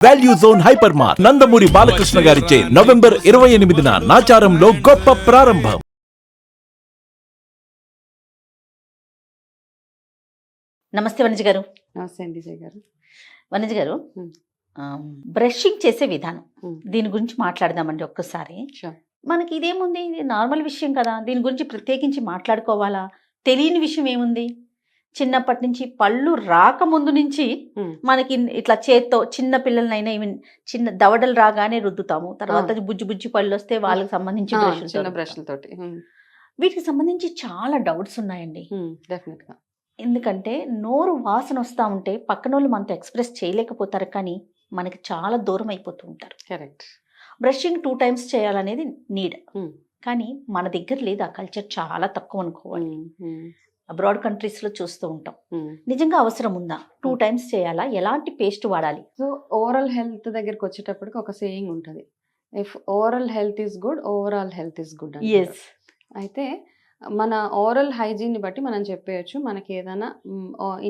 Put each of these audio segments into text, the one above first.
Value zone hyper mart Nandamuri Balakrishna గారిచే November 28న నాచారంలో గొప్ప ప్రారంభం. నమస్తే వనజ గారు. నమస్తే అండి విజయ్ గారు. వనజ గారు, మ్మ్. బ్రషింగ్ చేసే విధానం మ్మ్. దీని గురించి మాట్లాడదామండి ఒక్కసారి. Sure. మనకి ఇదేముంది, ఇది నార్మల్ విషయం కదా, దీని గురించి ప్రత్యేకించి మాట్లాడుకోవాలా? తెలియని విషయం ఏముంది? చిన్నప్పటి నుంచి పళ్ళు రాకముందు నుంచి మ్మ్. మనకి ఇట్లా చేత్తో చిన్న పిల్లలనైనా ఈవెన్ చిన్న దవడలు రాగానే రుద్దుతాము. తర్వాత బుజ్జి బుజ్జి పళ్ళు వస్తే వాళ్ళకి సంబంధించి ఆ, బ్రష్లతో చిన్న రుద్దుతాం. బ్రష్లతోటి వీటికి సంబంధించి చాలా డౌట్స్ ఉన్నాయండి. డెఫినెట్ గా. ఎందుకంటే నోరు వాసన వస్తూ ఉంటే పక్కన వాళ్ళు మనతో ఎక్స్ప్రెస్ చేయలేకపోతారు, కానీ మనకి చాలా దూరం అయిపోతూ ఉంటారు. కరెక్ట్. బ్రషింగ్ 2 times చేయాలనేది నీడ్, కానీ మన దగ్గర లేదు. ఆ కల్చర్ చాలా తక్కువ అనుకోవాలి. అబ్రాడ్ కంట్రీస్లో చూస్తూ ఉంటాం. నిజంగా అవసరం ఉందా? 2 times చేయాలా? ఎలాంటి పేస్ట్ వాడాలి? సో ఓవరాల్ హెల్త్ దగ్గరికి వచ్చేటప్పటికి ఒక సేయింగ్ ఉంటుంది, if overall health is good overall health is good. Yes. అయితే మన ఓరల్ హైజీన్ ని బట్టి మనం చెప్పేయచ్చు మనకి ఏదైనా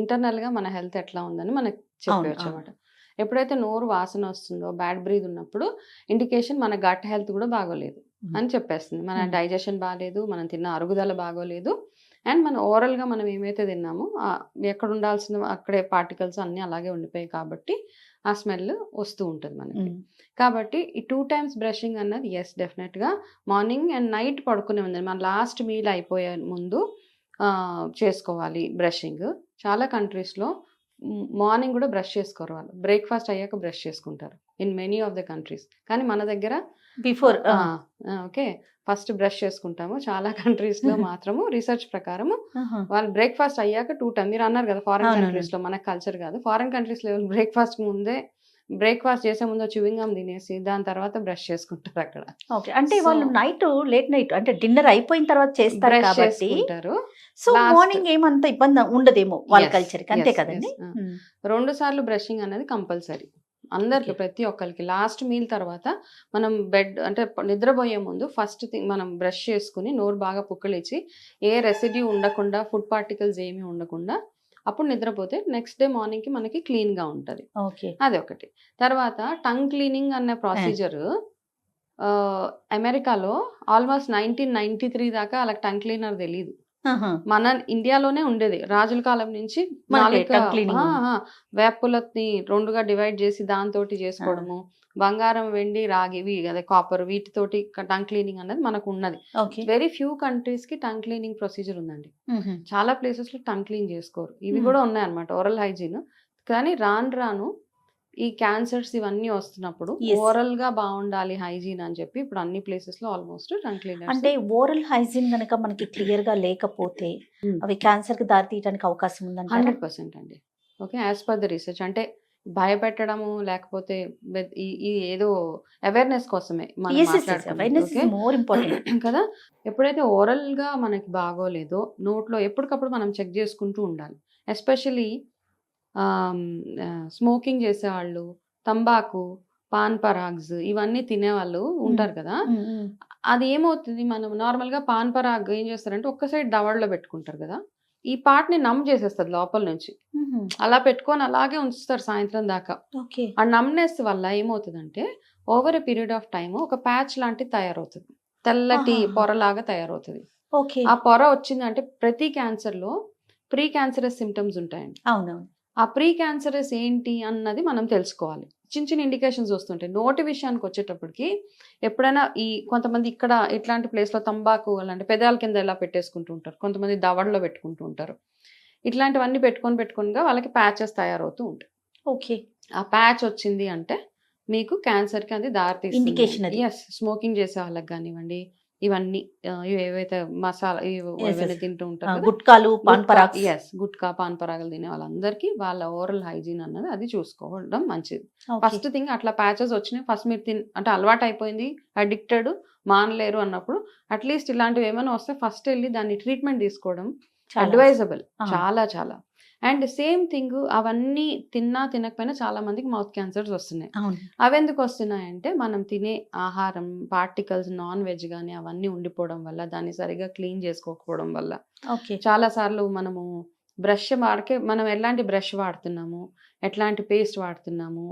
ఇంటర్నల్ గా మన హెల్త్ ఎట్లా ఉందని మనకి చెప్పేయచ్చు అవును. అనమాట. ఎప్పుడైతే నోరు వాసన వస్తుందో, బ్యాడ్ బ్రీద్ ఉన్నప్పుడు ఇండికేషన్ మన గట్ హెల్త్ కూడా బాగోలేదు అని చెప్పేస్తుంది. మన డైజెషన్ బాగాలేదు, మనం తిన్న అరుగుదల బాగోలేదు, అండ్ మన ఓరల్ గా మనం ఏమైతే తిన్నామో ఎక్కడ ఉండాల్సిన అక్కడే పార్టికల్స్ అన్ని అలాగే ఉండిపోయాయి కాబట్టి ఆ స్మెల్ వస్తూ ఉంటుంది మనకి. కాబట్టి ఈ 2 times బ్రషింగ్ అన్నది ఎస్ డెఫినెట్ గా మార్నింగ్ అండ్ నైట్ పడుకునే ముందు, మన లాస్ట్ మీల్ అయిపోయే ముందు చేసుకోవాలి బ్రషింగ్. చాలా కంట్రీస్లో మార్నింగ్ కూడా బ్రష్ చేసుకోరు, వాళ్ళు బ్రేక్ఫాస్ట్ అయ్యాక బ్రష్ చేసుకుంటారు in many of the countries. కానీ మన దగ్గర బిఫోర్ ఓకే ఫస్ట్ బ్రష్ చేసుకుంటాము. చాలా కంట్రీస్ లో మాత్రము రీసెర్చ్ ప్రకారం వాళ్ళు బ్రేక్ఫాస్ట్ అయ్యాక 2 times, మీరు అన్నారు కదా ఫారెన్ అవునండి. కంట్రీస్ లో, మన కల్చర్ కాదు. ఫారెన్ కంట్రీస్ లో బ్రేక్ఫాస్ట్ ముందే, బ్రేక్ఫాస్ట్ చేసే ముందు చ్యూవింగ్ గమ్ తినేసి దాని తర్వాత బ్రష్ చేసుకుంటారు అక్కడ. ఓకే, అంటే So- వాళ్ళు లేట్ నైట్ అంటే డిన్నర్ అయిపోయిన తర్వాత చేస్తారు బ్రష్ కాబట్టి చేసుకుంటారు. సో Last- మార్నింగ్ ఏమంత ఇబ్బంది ఉండదేమో వాళ్ళ Yes, కల్చర్ కి, అంతే yes, కదండి? yes. 2 సార్లు బ్రషింగ్ అనేది కంపల్సరీ అందరికి, Okay. ప్రతి ఒక్కరికి. లాస్ట్ మీల్ తర్వాత మనం బెడ్ అంటే నిద్రపోయే ముందు ఫస్ట్ థింగ్ మనం బ్రష్ చేసుకుని నోరు బాగా పుక్కలిచ్చి ఏ రెసిడ్యూ ఉండకుండా, ఫుడ్ పార్టికల్స్ ఏమీ ఉండకుండా అప్పుడు నిద్రపోతే నెక్స్ట్ డే మార్నింగ్ కి మనకి క్లీన్ గా ఉంటది. ఓకే. అది ఒకటి. తర్వాత టంగ్ క్లీనింగ్ అనే ప్రొసీజర్ అమెరికాలో ఆల్మోస్ట్ 1993 దాకా వాళ్ళకి టంగ్ క్లీనర్ తెలియదు. మన ఇండియాలోనే ఉండేది రాజుల కాలం నుంచి. మనకి tongue cleaning ఉంది. వేపులని 2గా డివైడ్ చేసి దాంతోటి చేసుకోవడము, బంగారం, వెండి, రాగి, అదే కాపర్, వీటితోటి టంగ్ క్లీనింగ్ అనేది మనకు ఉన్నది. ఓకే. వెరీ ఫ్యూ కంట్రీస్ కి టంగ్ క్లీనింగ్ ప్రొసీజర్ ఉందండి. చాలా ప్లేసెస్ లో టంగ్ క్లీన్ చేసుకోరు. ఇవి Hmm. కూడా ఉన్నాయన్నమాట ఓరల్ హైజీన్. కానీ రాను రాను ఈ క్యాన్సర్స్ ఇవన్నీ వస్తున్నప్పుడు Yes. ఓరల్ గా బాగుండాలి హైజీన్ అని చెప్పి ఇప్పుడు అన్ని ప్లేసెస్ లో ఆల్మోస్ట్ టంగ్ క్లీనర్స్. అంటే ఓరల్ హైజీన్ గనక మనకి క్లియర్ గా లేకపోతే అవి క్యాన్సర్ కి దారి తీయడానికి అవకాశం ఉందంటారా? 100% అండి. Okay, as per the research. అంటే భయపెట్టడము లేకపోతే ఈ ఏదో అవేర్నెస్ కోసమే మనం మాట్లాడుకునేది, awareness okay? Is more important. కదా, ఎప్పుడైతే ఓరల్ గా మనకి బాగోలేదో నోట్లో ఎప్పటికప్పుడు మనం చెక్ చేసుకుంటూ ఉండాలి. ఎస్పెషలీ స్మోకింగ్ చేసేవాళ్ళు, తంబాకు, పాన్ పరాగ్స్ ఇవన్నీ తినేవాళ్ళు ఉంటారు కదా. అది ఏమవుతుంది, మనం నార్మల్ గా పాన్ పరాగ్ ఏం చేస్తారంటే ఒక్క సైడ్ దవడలో పెట్టుకుంటారు కదా, ఈ పార్ట్ ని నమ్ చేసేస్తుంది లోపల నుంచి. అలా పెట్టుకొని అలాగే ఉంచుతారు సాయంత్రం దాకా. ఓకే. ఆ నమ్నెస్ వల్ల ఏమవుతుందంటే over a period of time ఒక ప్యాచ్ లాంటిది తయారవుతుంది, తెల్లటి ఆహా. పొరలాగా తయారవుతుంది. ఓకే. ఆ పొర వచ్చిందంటే ప్రతి క్యాన్సర్ లో ప్రీ క్యాన్సరస్ సిమ్టమ్స్ ఉంటాయండి. అవునవును. ఆ ప్రీ క్యాన్సరస్ ఏంటి అన్నది మనం తెలుసుకోవాలి. చిన్న చిన్న ఇండికేషన్స్ వస్తుంటాయి. నోటి విషయానికి వచ్చేటప్పటికి ఎప్పుడైనా ఈ కొంతమంది ఇక్కడ ఇట్లాంటి ప్లేస్ లో తంబాకు అలాంటి పెదాల కింద ఎలా పెట్టేసుకుంటూ ఉంటారు, కొంతమంది దవడలో పెట్టుకుంటూ ఉంటారు. ఇట్లాంటివన్నీ పెట్టుకొనిగా వాళ్ళకి ప్యాచెస్ తయారవుతూ ఉంటాయి. ఓకే. ఆ ప్యాచ్ వచ్చింది అంటే మీకు క్యాన్సర్ కి అది దారితీస్తుంది. Indication అది. ఎస్, స్మోకింగ్ చేసే వాళ్ళకి కానివ్వండి, ఇవన్నీ ఏవైతే మసాలా ఇవన్నీ తింటూ ఉంటారు కదా, గుట్కాలు, పాన్ పరాగ్. ఎస్, గుట్కా, పాన్ పరాగలు తినే వాళ్ళందరికీ వాళ్ళ ఓరల్ హైజీన్ అన్నది అది చూసుకోవడం మంచిది. ఫస్ట్ థింగ్ అట్లా ప్యాచెస్ వచ్చినాయి, ఫస్ట్ మీరు అంటే అలవాటు అయిపోయింది, అడిక్టెడ్, మానలేరు అన్నప్పుడు అట్లీస్ట్ ఇలాంటివి ఏమైనా వస్తే ఫస్ట్ వెళ్ళి దాన్ని ట్రీట్మెంట్ తీసుకోవడం అడ్వైజబుల్. చాలా చాలా. అండ్ సేమ్ థింగ్ అవన్నీ తినకపోయినా చాలా మందికి మౌత్ క్యాన్సర్స్ వస్తున్నాయి. అవును. అవి ఎందుకు వస్తున్నాయంటే మనం తినే ఆహారం పార్టికల్స్, నాన్ వెజ్ కానీ అవన్నీ ఉండిపోవడం వల్ల, దాన్ని సరిగా క్లీన్ చేసుకోకపోవడం వల్ల. ఓకే. చాలా సార్లు మనము బ్రష్ మనం ఎలాంటి బ్రష్ వాడుతున్నాము, ఎట్లాంటి పేస్ట్ వాడుతున్నాము,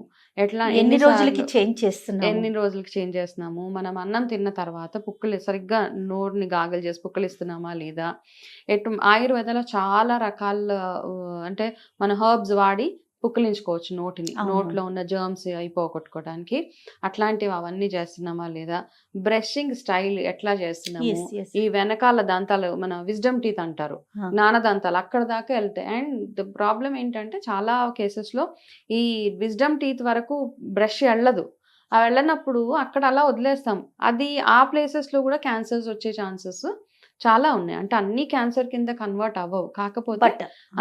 ఎన్ని రోజులకి చేంజ్ చేస్తున్నాము, ఎన్ని రోజులకి చేంజ్ చేస్తున్నాము, మనం అన్నం తిన్న తర్వాత పుక్కులు సరిగ్గా నోరుని గాగలు చేసి పుక్కలిస్తున్నామా లేదా, ఆయుర్వేదంలో చాలా రకాల అంటే మన హర్బ్స్ వాడి పుక్కిలించుకోవచ్చు నోటిని, నోట్లో ఉన్న జర్మ్స్ అయిపోగొట్టుకోవడానికి. అట్లాంటివి అవన్నీ చేస్తున్నామా లేదా, బ్రషింగ్ స్టైల్ ఎట్లా చేస్తున్నాము, ఈ వెనకాల దంతాలు మన విజ్డమ్ టీత్ అంటారు, జ్ఞానదంతాలు అక్కడ దాకా వెళ్తాయి. అండ్ ద ప్రాబ్లం ఏంటంటే చాలా కేసెస్ లో ఈ విజ్డమ్ టీత్ వరకు బ్రష్ వెళ్ళదు. ఆ వెళ్ళనప్పుడు అక్కడ అలా వదిలేస్తాం, అది ఆ ప్లేసెస్ లో కూడా క్యాన్సర్స్ వచ్చే ఛాన్సెస్ చాలా ఉన్నాయి. అంటే అన్ని క్యాన్సర్ కింద కన్వర్ట్ అవ్వవు, కాకపోతే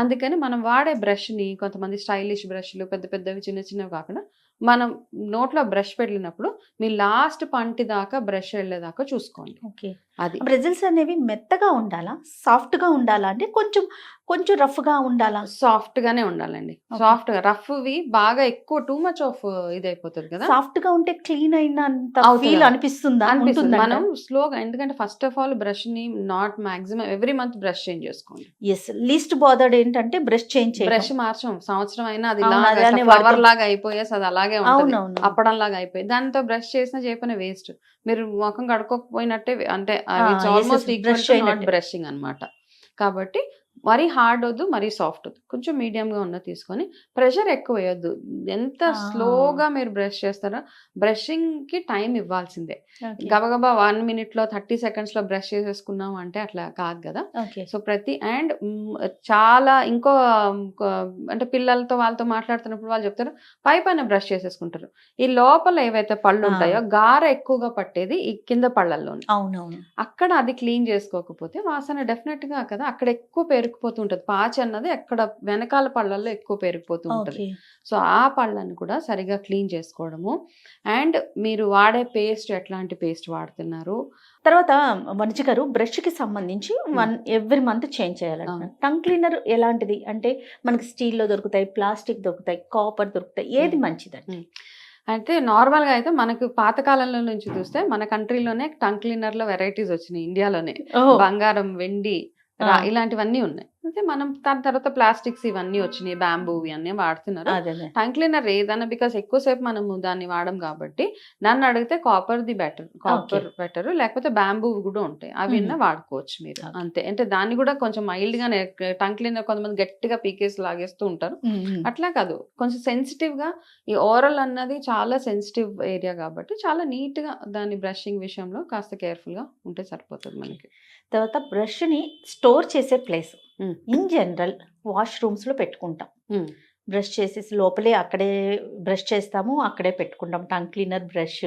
అందుకని మనం వాడే బ్రష్ ని కొంతమంది స్టైలిష్ బ్రష్లు పెద్ద పెద్దవి చిన్న చిన్నవి కాకుండా మనం నోట్లో బ్రష్ పెట్టినప్పుడు మీ లాస్ట్ పంటి దాకా బ్రష్ వెళ్ళేదాకా చూసుకోండి. ఓకే, అది బ్రెజిల్స్ అనేవి మెత్తగా ఉండాలా, సాఫ్ట్ గా ఉండాలా, అంటే కొంచెం కొంచెం రఫ్ గా ఉండాలా? సాఫ్ట్ గానే ఉండాలండి. సాఫ్ట్ గా, రఫ్ వి బాగా ఎక్కువ టూ మచ్ ఆఫ్ ఇది అయిపోతుంది కదా. సాఫ్ట్ గా ఉంటే క్లీన్ అయినంత ఫీల్ అనిపిస్తుందా? మనం స్లోగా, ఎందుకంటే ఫస్ట్ ఆఫ్ ఆల్ బ్రష్ ని not maximum every month brush change చేసుకోండి. ఎస్, లీస్ట్ బాదర్డ్ ఏంటంటే బ్రష్ చేంజ్ బ్రష్ మార్చం, సంవత్సరం అయినా అది ఫ్లవర్ లాగా అయిపోయేసి అది అలాగే ఉంటుంది, అప్పడం లాగా అయిపోయి దాంతో బ్రష్ చేసినా చేయకపోయినా వేస్ట్. మీరు ముఖం కడుక్కోకపోయినట్టే, అంటే almost equal to not brushing అన్నమాట. కాబట్టి మరీ హార్డ్ వద్దు, మరీ సాఫ్ట్ వద్దు, కొంచెం మీడియంగా ఉన్న తీసుకొని ప్రెషర్ ఎక్కువ వేయొద్దు. ఎంత స్లోగా మీరు బ్రష్ చేస్తారో, బ్రషింగ్ కి టైం ఇవ్వాల్సిందే. గబగబా 1 minute లో 30 seconds లో బ్రష్ చేసేసుకున్నాం అంటే అట్లా కాదు కదా. సో అండ్ చాలా ఇంకో అంటే పిల్లలతో వాళ్ళతో మాట్లాడుతున్నప్పుడు వాళ్ళు చెప్తారు పైన బ్రష్ చేసేసుకుంటారు. ఈ లోపల ఏవైతే పళ్ళు ఉంటాయో గార ఎక్కువగా పట్టేది ఈ కింద పళ్ళల్లో, అక్కడ అది క్లీన్ చేసుకోకపోతే వాసన డెఫినెట్ గా కదా అక్కడ ఎక్కువ పేరుకుపోతూ ఉంటుంది. పాచి అన్నది అక్కడ వెనకాల పళ్ళల్లో ఎక్కువ పేరుకుపోతూ ఉంటుంది. సో ఆ పళ్ళని కూడా సరిగా క్లీన్ చేసుకోవడము. అండ్ మీరు వాడే పేస్ట్ ఎట్లాంటి పేస్ట్ వాడుతున్నారు. తర్వాత వనిజ గారు, బ్రష్ కి సంబంధించి ఎవ్రీ మంత్ చేంజ్ చేయాలంట. టంగ్ క్లీనర్ ఎలాంటిది అంటే మనకి స్టీల్ లో దొరుకుతాయి, ప్లాస్టిక్ దొరుకుతాయి, కాపర్ దొరుకుతాయి, ఏది మంచిదండి? అంటే నార్మల్గా అయితే మనకు పాతకాలంలో నుంచి చూస్తే మన కంట్రీలోనే టంగ్ క్లీనర్ లో వెరైటీస్ వచ్చినాయి. ఇండియాలోనే బంగారం, వెండి, ఇలాంటివన్నీ ఉన్నాయి. అంటే మనం దాని తర్వాత ప్లాస్టిక్స్ ఇవన్నీ వచ్చినాయి, బ్యాంబూ ఇవన్నీ వాడుతున్నారు. టంగ్ క్లీనర్ ఏదైనా బికాస్ ఎక్కువసేపు మనము దాన్ని వాడడం కాబట్టి నన్ను అడిగితే కాపర్ బెటర్, లేకపోతే బ్యాంబూ కూడా ఉంటాయి, అవి వాడుకోవచ్చు మీరు. అంతే, అంటే దాన్ని కూడా కొంచెం మైల్డ్ గా, టంగ్ క్లీనర్ కొంతమంది గట్టిగా పీకేసి లాగేస్తూ ఉంటారు, అట్లా కాదు. కొంచెం సెన్సిటివ్ గా, ఈ ఓరల్ అన్నది చాలా సెన్సిటివ్ ఏరియా కాబట్టి చాలా నీట్ గా దాన్ని బ్రషింగ్ విషయంలో కాస్త కేర్ఫుల్ గా ఉంటే సరిపోతుంది మనకి. తర్వాత బ్రష్ ని స్టోర్ చేసే ప్లేస్ ఇన్ జనరల్ వాష్రూమ్స్ లో పెట్టుకుంటాం. బ్రష్ చేసేసి లోపలే అక్కడే బ్రష్ చేస్తాము, అక్కడే పెట్టుకుంటాం. టంగ్ క్లీనర్, బ్రష్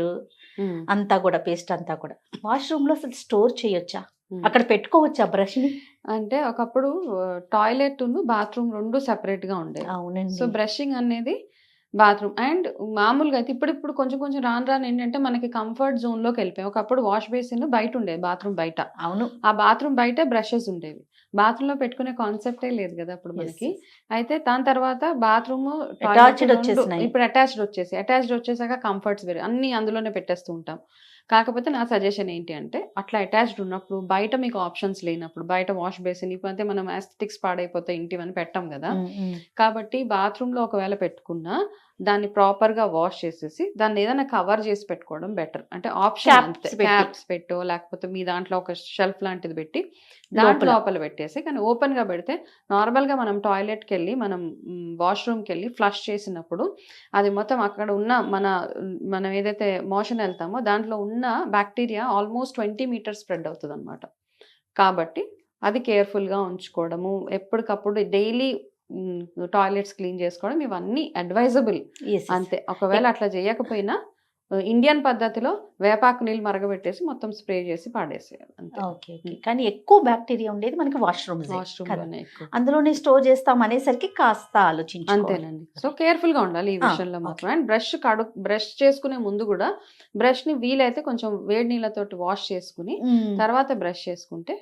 అంతా కూడా, పేస్ట్ అంతా కూడా వాష్రూమ్ లో అసలు స్టోర్ చేయొచ్చా? అక్కడ పెట్టుకోవచ్చా బ్రష్ ని? అంటే ఒకప్పుడు టాయిలెట్ బాత్రూమ్ 2 సెపరేట్ గా ఉండేది. అవునండి. సో బ్రషింగ్ అనేది బాత్రూమ్ అండ్ మామూలుగా అయితే ఇప్పుడు కొంచెం కొంచెం రాను ఏంటంటే మనకి కంఫర్ట్ జోన్ లోకి వెళ్ళిపోయాం. ఒకప్పుడు వాష్ బేసిన్ బయట ఉండేది, బాత్రూమ్ బయట. అవును, ఆ బాత్రూమ్ బయట బ్రషెస్ ఉండేవి, బాత్రూమ్ లో పెట్టుకునే కాన్సెప్టే లేదు కదా అప్పుడు మనకి. అయితే దాని తర్వాత బాత్రూమ్ ఇప్పుడు అటాచ్డ్ వచ్చేసాక కంఫర్ట్స్ వేరే, అన్ని అందులోనే పెట్టేస్తూ ఉంటాం. కాకపోతే నా సజెషన్ ఏంటి అంటే, అట్లా అటాచ్డ్ ఉన్నప్పుడు బయట మీకు ఆప్షన్స్ లేనప్పుడు, బయట వాష్ బేసిన్ ఇప్పుడంటే మనం ఆస్థెటిక్స్ పాడైపోతే ఇంటివని పెట్టాం కదా. కాబట్టి బాత్రూమ్ లో ఒకవేళ పెట్టుకున్నా దాన్ని ప్రాపర్ గా వాష్ చేసేసి దాన్ని ఏదైనా కవర్ చేసి పెట్టుకోవడం బెటర్. అంటే ఆప్షన్ క్యాప్స్ పెట్టో, లేకపోతే మీ దాంట్లో ఒక షెల్ఫ్ లాంటిది పెట్టి దాంట్లో లోపల పెట్టేసి, కానీ ఓపెన్ గా పెడితే నార్మల్ గా మనం టాయిలెట్ కి వెళ్ళి మనం వాష్రూమ్ కి వెళ్ళి ఫ్లష్ చేసినప్పుడు అది మొత్తం అక్కడ ఉన్న మనం ఏదైతే మోషన్ వెళ్తామో దాంట్లో ఉన్న బ్యాక్టీరియా ఆల్మోస్ట్ 20 meters స్ప్రెడ్ అవుతుంది అనమాట. కాబట్టి అది కేర్ఫుల్ గా ఉంచుకోవడము, ఎప్పటికప్పుడు డైలీ టాయిలెట్స్ క్లీన్ చేసుకోవడం, ఇవన్నీ అడ్వైజబుల్. అంతే, ఒకవేళ అట్లా చేయకపోయినా ఇండియన్ పద్ధతిలో వేపాకు నీళ్ళు మరగబెట్టేసి మొత్తం స్ప్రే చేసి పాడేసేయాలి అంతే. కానీ ఎక్కువ బ్యాక్టీరియా ఉండేది మనకి వాష్రూమ్, అందులోనే స్టోర్ చేస్తాం అనేసరికి కాస్త ఆలోచించాలి. అంతేనండి. సో కేర్ఫుల్ గా ఉండాలి ఈ విషయంలో మాత్రం. అండ్ బ్రష్ చేసుకునే ముందు కూడా బ్రష్ ని వీలైతే కొంచెం వేడి నీళ్ళతోటి వాష్ చేసుకుని తర్వాత బ్రష్ చేసుకుంటే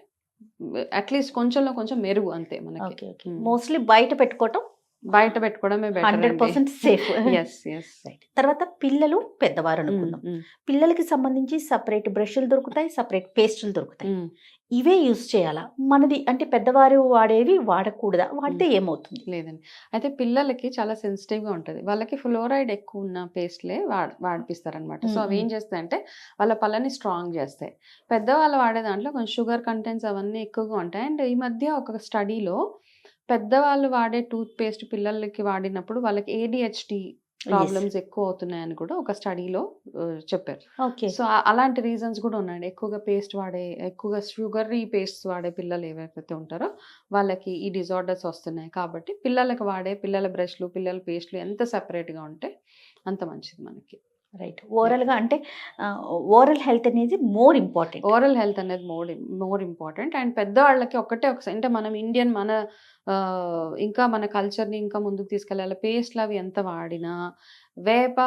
అట్లీస్ట్ కొంచెంలో కొంచెం మెరుగు అంతే మనకి. మోస్ట్లీ బయట పెట్టుకోవటం బయట పెట్టుకోవడమే బెటర్ 100% సేఫ్. ఎస్ ఎస్ తర్వాత పిల్లలు పెద్దవారు అనుకుందాం. పిల్లలకి సంబంధించి సపరేట్ బ్రష్లు దొరుకుతాయి, సపరేట్ పేస్టులు దొరుకుతాయి. ఇవే యూజ్ చేయాలా? మనది అంటే పెద్దవారు వాడేవి వాడకూడదా? వాడితే ఏమవుతుంది? లేదండి. అయితే పిల్లలకి చాలా సెన్సిటివ్గా ఉంటుంది. వాళ్ళకి ఫ్లోరైడ్ ఎక్కువ ఉన్న పేస్ట్లే వాడిపిస్తారనమాట. సో అవి ఏం చేస్తాయంటే వాళ్ళ పళ్ళని స్ట్రాంగ్ చేస్తాయి. పెద్దవాళ్ళు వాడే దాంట్లో కొంచెం షుగర్ కంటెంట్స్ అవన్నీ ఎక్కువగా ఉంటాయి. అండ్ ఈ మధ్య ఒక స్టడీలో పెద్దవాళ్ళు వాడే టూత్ పేస్ట్ పిల్లలకి వాడినప్పుడు వాళ్ళకి ADHD ప్రాబ్లమ్స్ ఎక్కువ అవుతున్నాయని కూడా ఒక స్టడీలో చెప్పారు. ఓకే. సో అలాంటి రీజన్స్ కూడా ఉన్నాయండి. ఎక్కువగా షుగరీ పేస్ట్ వాడే పిల్లలు ఏవైతే ఉంటారో వాళ్ళకి ఈ డిజార్డర్స్ వస్తున్నాయి. కాబట్టి పిల్లల బ్రష్లు, పిల్లల పేస్ట్లు ఎంత సెపరేట్గా ఉంటే అంత మంచిది మనకి. రైట్. ఓరల్గా అంటే ఓరల్ హెల్త్ అనేది మోర్ ఇంపార్టెంట్. ఓరల్ హెల్త్ అనేది మోర్ ఇంపార్టెంట్. అండ్ పెద్దవాళ్ళకి ఒకసారి అంటే మనం ఇండియన్ ఇంకా మన కల్చర్ని ఇంకా ముందుకు తీసుకెళ్ళాలి. పేస్ట్లు అవి ఎంత వాడినా వేప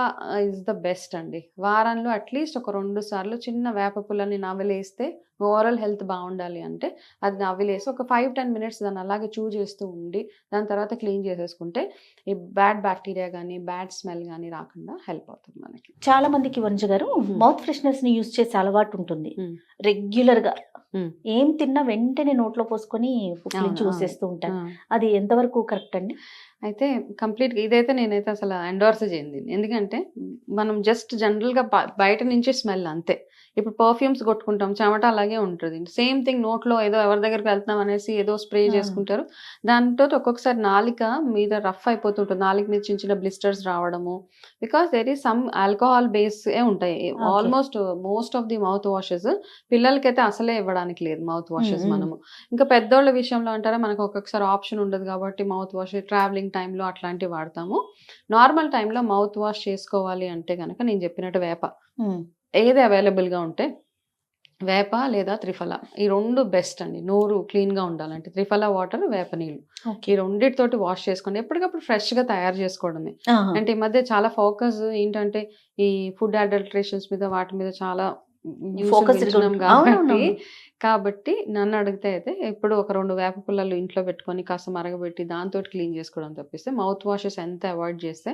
ఇస్ ద బెస్ట్ అండి. వారంలో అట్లీస్ట్ ఒక 2 సార్లు చిన్న వేప పుల్లని నవలేస్తే ఓవరాల్ హెల్త్ బాగుండాలి అంటే అది నవ్విలేసి ఒక 5-10 మినిట్స్ దాన్ని అలాగే చూ చేస్తూ ఉండి దాని తర్వాత క్లీన్ చేసేసుకుంటే ఈ బ్యాడ్ బ్యాక్టీరియా కానీ బ్యాడ్ స్మెల్ కానీ రాకుండా హెల్ప్ అవుతుంది మనకి. చాలా మందికి వంజ గారు మౌత్ ఫ్రెషనర్స్ ని యూజ్ చేసే అలవాటు ఉంటుంది. రెగ్యులర్ గా ఏం తిన్నా వెంటనే నోట్లో పోసుకొని చూసేస్తూ ఉంటారు. అది ఎంతవరకు కరెక్ట్ అండి? అయితే కంప్లీట్గా ఇదైతే నేనైతే అసలు ఎండోర్స్ చేయండి. ఎందుకంటే మనం జస్ట్ జనరల్గా బయట నుంచి స్మెల్ అంతే. ఇప్పుడు పర్ఫ్యూమ్స్ కొట్టుకుంటాం, చెమట అలాగే ఉంటుంది. సేమ్ థింగ్ నోట్లో ఏదో ఎవరి దగ్గరికి వెళ్తున్నాం అనేసి ఏదో స్ప్రే చేసుకుంటారు. దాంతో ఒక్కొక్కసారి నాలిక మీద రఫ్ అయిపోతుంటుంది, నాలిక మీద చిన్న చిన్న బ్లిస్టర్స్ రావడము. Because there is some alcohol base ఉంటాయి. Almost most of the mouth washes పిల్లలకైతే అసలే ఇవ్వడానికి లేదు మౌత్ వాషెస్. మనము ఇంకా పెద్దోళ్ళ విషయంలో అంటారా మనకు ఒక్కొక్కసారి ఆప్షన్ ఉండదు కాబట్టి మౌత్ వాష్ ట్రావెలింగ్ టైంలో అట్లాంటివి వాడతాము. నార్మల్ టైంలో మౌత్ వాష్ చేసుకోవాలి అంటే కనుక నేను చెప్పినట్టు వేప ఏది అవైలబుల్గా ఉంటే వేప లేదా త్రిఫల, ఈ 2 బెస్ట్ అండి. నోరు క్లీన్గా ఉండాలంటే త్రిఫల వాటర్, వేప నీళ్ళు, ఈ రెండింటితోటి వాష్ చేసుకోండి. ఎప్పటికప్పుడు ఫ్రెష్గా తయారు చేసుకోవడమే. అంటే ఈ మధ్య చాలా ఫోకస్ ఏంటంటే ఈ ఫుడ్ అడల్ట్రేషన్స్ మీద వాటి మీద చాలా కాబట్టి నన్ను అడిగితే అయితే ఎప్పుడు ఒక 2 వేప పుల్లలు ఇంట్లో పెట్టుకొని కాస్త మరగబెట్టి దాంతో క్లీన్ చేసుకోవడం తప్పిస్తే మౌత్ వాషెస్ ఎంత అవాయిడ్ చేస్తే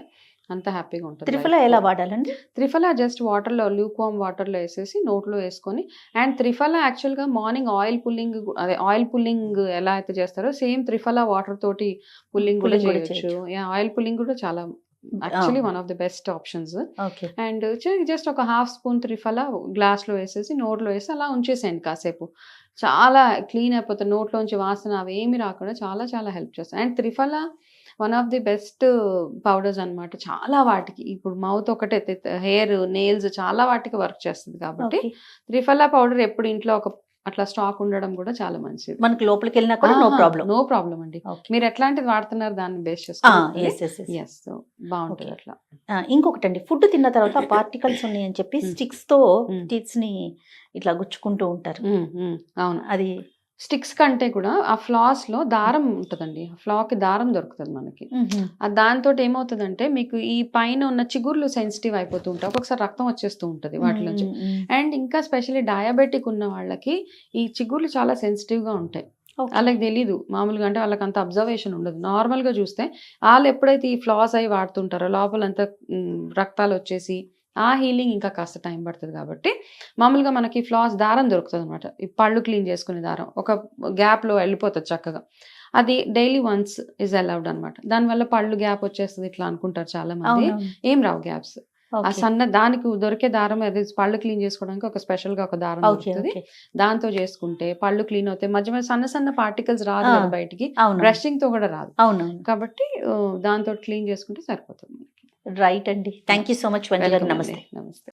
అంత హ్యాపీగా ఉంటుంది. త్రిఫల ఎలా వాడాలండి? త్రిఫల జస్ట్ వాటర్లో లూక్వామ్ వాటర్లో వేసేసి నోట్లో వేసుకొని, అండ్ త్రిఫల యాక్చువల్గా మార్నింగ్ ఆయిల్ పుల్లింగ్ ఎలా అయితే చేస్తారో సేమ్ త్రిఫల వాటర్ తోటి పుల్లింగ్ కూడా చేయొచ్చు. ఆయిల్ పుల్లింగ్ కూడా చాలా actually one of the best options. And just ఒక 1/2 స్పూన్ త్రిఫల గ్లాస్లో వేసేసి నోట్లో వేసి అలా ఉంచేసేయండి కాసేపు. చాలా క్లీన్ అయిపోతుంది, నోట్లోంచి వాసన అవేమి రాకుండా చాలా చాలా హెల్ప్ చేస్తాయి. And triphala one of the best powders అనమాట. చాలా వాటికి ఇప్పుడు మౌత్ ఒకటే, హెయిర్, నెయిల్స్ చాలా వాటికి వర్క్ చేస్తుంది. కాబట్టి త్రిఫల పౌడర్ ఎప్పుడు ఇంట్లో అట్లా స్టాక్ ఉండడం కూడా చాలా మంచిది. మనకి లోపలికి వెళ్ళినా కూడా నో ప్రాబ్లం అండి. మీరు ఎట్లాంటిది వాడుతున్నారు దాన్ని బేస్ చేసుకుని బాగుంటుంది అట్లా. ఇంకొకటి అండి, ఫుడ్ తిన్న తర్వాత పార్టికల్స్ ఉన్నాయని చెప్పి స్టిక్స్ తో టీత్స్ ని ఇట్లా గుచ్చుకుంటూ ఉంటారు. అవును, అది స్టిక్స్ కంటే కూడా ఆ ఫ్లాస్ లో దారం ఉంటుందండి. ఆ ఫ్లాకి దారం దొరుకుతుంది మనకి. దాంతో ఏమవుతుందంటే మీకు ఈ పైన ఉన్న చిగుర్లు సెన్సిటివ్ అయిపోతూ ఉంటాయి, ఒక్కొక్కసారి రక్తం వచ్చేస్తూ ఉంటుంది వాటిలోంచి. అండ్ ఇంకా స్పెషల్లీ డయాబెటిక్ ఉన్న వాళ్ళకి ఈ చిగుర్లు చాలా సెన్సిటివ్ గా ఉంటాయి. వాళ్ళకి తెలీదు మామూలుగా, అంటే వాళ్ళకి అంత అబ్జర్వేషన్ ఉండదు. నార్మల్ గా చూస్తే వాళ్ళు ఎప్పుడైతే ఈ ఫ్లాస్ అయి వాడుతుంటారో లోపలంతా రక్తాలు వచ్చేసి ఆ హీలింగ్ ఇంకా కాస్త టైం పడుతుంది. కాబట్టి మామూలుగా మనకి ఫ్లాస్ దారం దొరుకుతుంది అనమాట. ఈ పళ్ళు క్లీన్ చేసుకునే దారం ఒక గ్యాప్లో వెళ్ళిపోతుంది చక్కగా. అది డైలీ వన్స్ ఇస్ అలౌడ్ అనమాట. దానివల్ల పళ్ళు గ్యాప్ వచ్చేస్తుంది ఇట్లా అనుకుంటారు చాలా మంది. ఏం రావు గ్యాప్స్. ఆ దానికి దొరికే దారం, అది పళ్ళు క్లీన్ చేసుకోవడానికి ఒక స్పెషల్ గా ఒక దారం దొరుకుతుంది. దాంతో చేసుకుంటే పళ్ళు క్లీన్ అవుతాయి. మధ్య మధ్య సన్న సన్న పార్టికల్స్ రాదు కదా బయటికి, బ్రషింగ్ తో కూడా రాదు. కాబట్టి దాంతో క్లీన్ చేసుకుంటే సరిపోతుంది. రైట్ అండి. థ్యాంక్ యూ సో మచ్ వంజ గారు. నమస్తే.